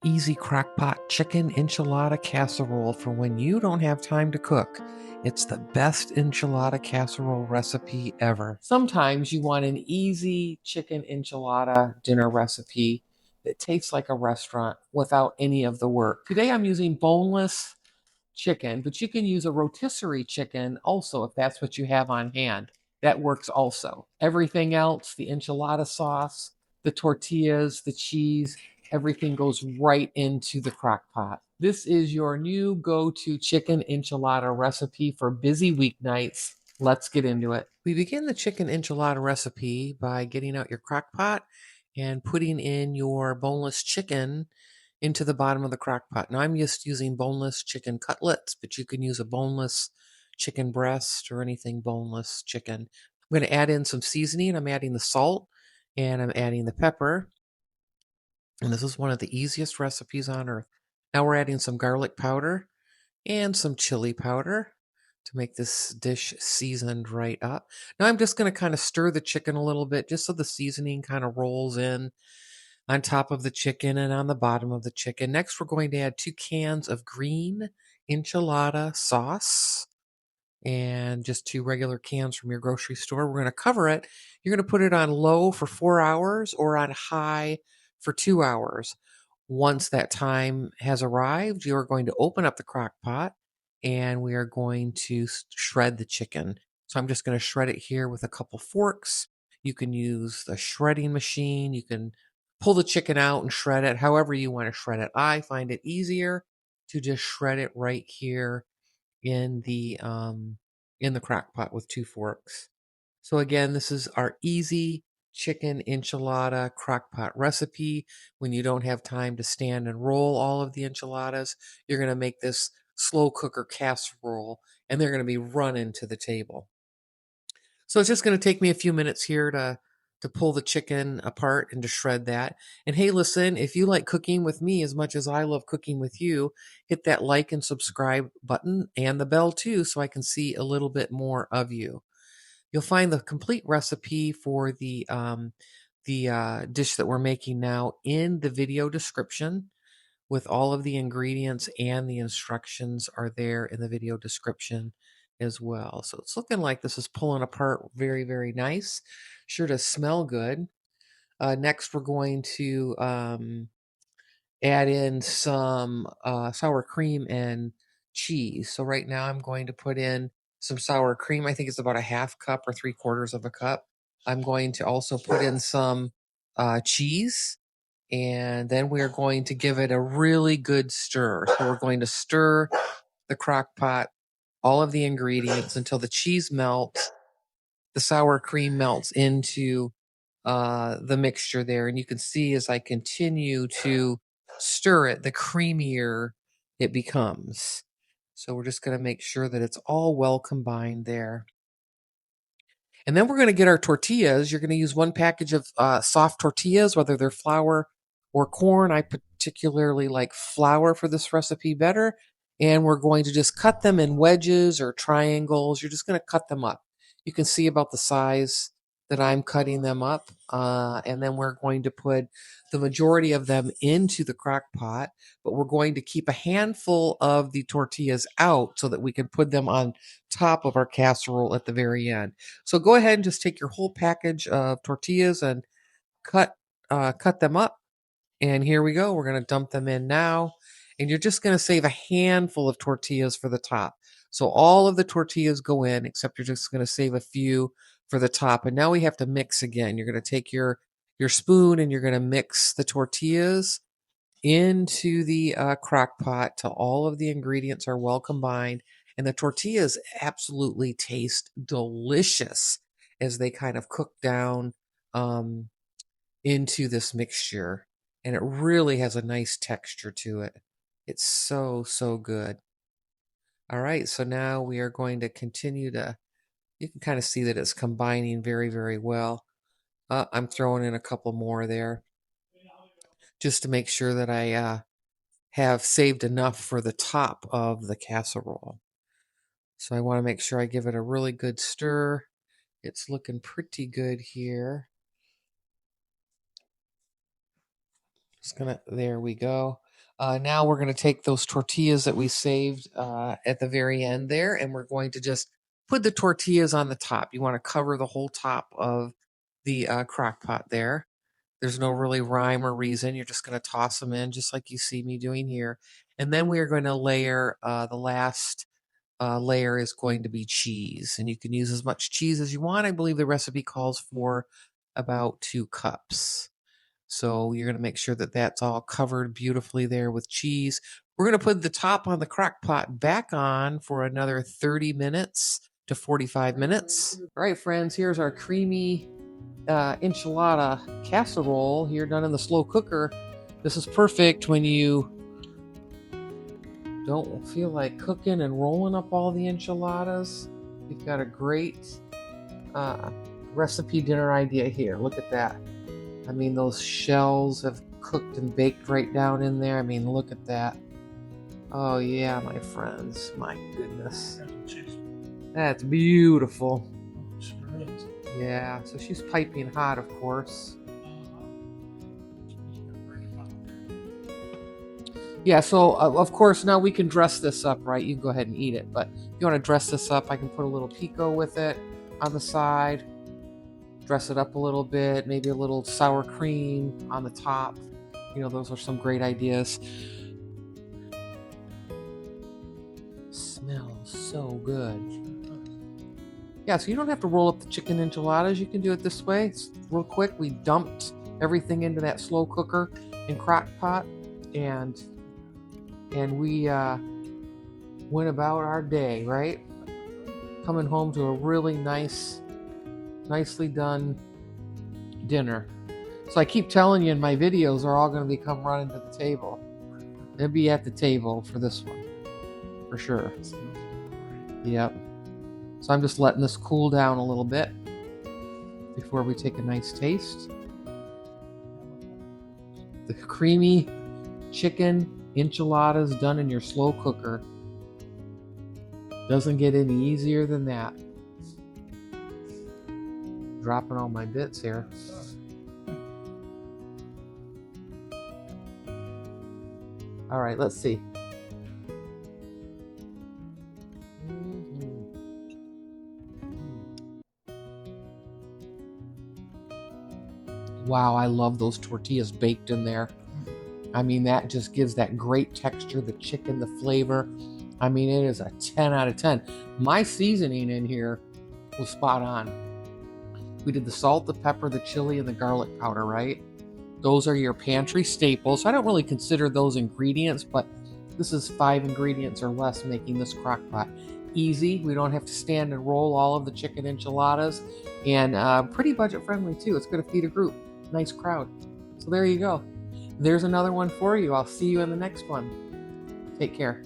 easy crockpot chicken enchilada casserole for when you don't have time to cook. It's the best enchilada casserole recipe ever. Sometimes you want an easy chicken enchilada dinner recipe that tastes like a restaurant without any of the work. Today I'm using boneless chicken, but you can use a rotisserie chicken also if that's what you have on hand. That works also. Everything else, the enchilada sauce, the tortillas, the cheese, everything goes right into the crock pot. This is your new go-to chicken enchilada recipe for busy weeknights. Let's get into it. We begin the chicken enchilada recipe by getting out your crock pot and putting in your boneless chicken into the bottom of the crock pot. Now I'm just using boneless chicken cutlets, but you can use a boneless chicken breast or anything boneless chicken. I'm going to add in some seasoning. I'm adding the salt and I'm adding the pepper. And this is one of the easiest recipes on earth. Now we're adding some garlic powder and some chili powder to make this dish seasoned right up. Now I'm just going to kind of stir the chicken a little bit just so the seasoning kind of rolls in on top of the chicken and on the bottom of the chicken. Next, we're going to add 2 cans of green enchilada sauce and just 2 regular cans from your grocery store. We're going to cover it. You're going to put it on low for 4 hours or on high for 2 hours. Once that time has arrived, you are going to open up the crock pot and we are going to shred the chicken. So I'm just going to shred it here with a couple forks. You can use the shredding machine. You can pull the chicken out and shred it however you want to shred it. I find it easier to just shred it right here in the crock pot with 2 forks. So again, this is our easy chicken enchilada crock pot recipe. When you don't have time to stand and roll all of the enchiladas, you're going to make this slow cooker casserole and they're going to be running to the table. So it's just going to take me a few minutes here to pull the chicken apart and to shred that. And hey, listen, if you like cooking with me as much as I love cooking with you, hit that like and subscribe button and the bell too so I can see a little bit more of you. You'll find the complete recipe for the dish that we're making now in the video description with all of the ingredients, and the instructions are there in the video description as well. So it's looking like this is pulling apart very, very nice. Sure to smell good. Next, we're going to add in some sour cream and cheese. So right now I'm going to put in some sour cream. I think it's about a half cup or 3/4 of a cup. I'm going to also put in some cheese, and then we're going to give it a really good stir. So we're going to stir the crock pot, all of the ingredients until the cheese melts, the sour cream melts into the mixture there. And you can see as I continue to stir it, the creamier it becomes. So we're just going to make sure that it's all well combined there. And then we're going to get our tortillas. You're going to use 1 package of soft tortillas, whether they're flour or corn. I particularly like flour for this recipe better. And we're going to just cut them in wedges or triangles. You're just going to cut them up. You can see about the size that I'm cutting them up. And then we're going to put the majority of them into the crock pot, but we're going to keep a handful of the tortillas out so that we can put them on top of our casserole at the very end. So go ahead and just take your whole package of tortillas and cut them up. And here we go. We're going to dump them in now. And you're just going to save a handful of tortillas for the top. So all of the tortillas go in, except you're just going to save a few for the top. And now we have to mix again. You're going to take your spoon and you're going to mix the tortillas into the crock pot till all of the ingredients are well combined. And the tortillas absolutely taste delicious as they kind of cook down into this mixture. And it really has a nice texture to it. It's so, so good. All right, so now we are going to continue to, you can kind of see that it's combining very, very well. I'm throwing in a couple more there just to make sure that I have saved enough for the top of the casserole. So I want to make sure I give it a really good stir. It's looking pretty good here. Just gonna, there we go. Now we're going to take those tortillas that we saved at the very end there, and we're going to just put the tortillas on the top. You want to cover the whole top of the crock pot there. There's no really rhyme or reason. You're just going to toss them in just like you see me doing here. And then we are going to layer the last layer is going to be cheese. And you can use as much cheese as you want. I believe the recipe calls for about 2 cups. So you're going to make sure that that's all covered beautifully there with cheese. We're going to put the top on the crock pot back on for another 30 minutes to 45 minutes. All right, friends, here's our creamy enchilada casserole here done in the slow cooker. This is perfect when you don't feel like cooking and rolling up all the enchiladas. You've got a great recipe dinner idea here. Look at that. I mean, those shells have cooked and baked right down in there. I mean, look at that. Oh yeah, my friends. My goodness. That's beautiful. Yeah, so she's piping hot, of course. Yeah, so of course now we can dress this up, right? You can go ahead and eat it, but if you want to dress this up, I can put a little pico with it on the side. Dress it up a little bit, maybe a little sour cream on the top. You know, those are some great ideas. Smells so good. Yeah, so you don't have to roll up the chicken enchiladas. You can do it this way. It's real quick. We dumped everything into that slow cooker and crock pot, and we went about our day, right? Coming home to a really nicely done dinner. So I keep telling you in my videos are all going to come running to the table. They'll be at the table for this one, for sure. Yep. So I'm just letting this cool down a little bit before we take a nice taste. The creamy chicken enchiladas done in your slow cooker. Doesn't get any easier than that. Dropping all my bits here. All right, let's see. Wow, I love those tortillas baked in there. I mean, that just gives that great texture, the chicken, the flavor. I mean, it is a 10 out of 10. My seasoning in here was spot on. We did the salt, the pepper, the chili, and the garlic powder, right? Those are your pantry staples. I don't really consider those ingredients, but this is 5 ingredients or less making this crock pot. Easy. We don't have to stand and roll all of the chicken enchiladas, and pretty budget friendly too. It's going to feed a group. Nice crowd. So there you go. There's another one for you. I'll see you in the next one. Take care.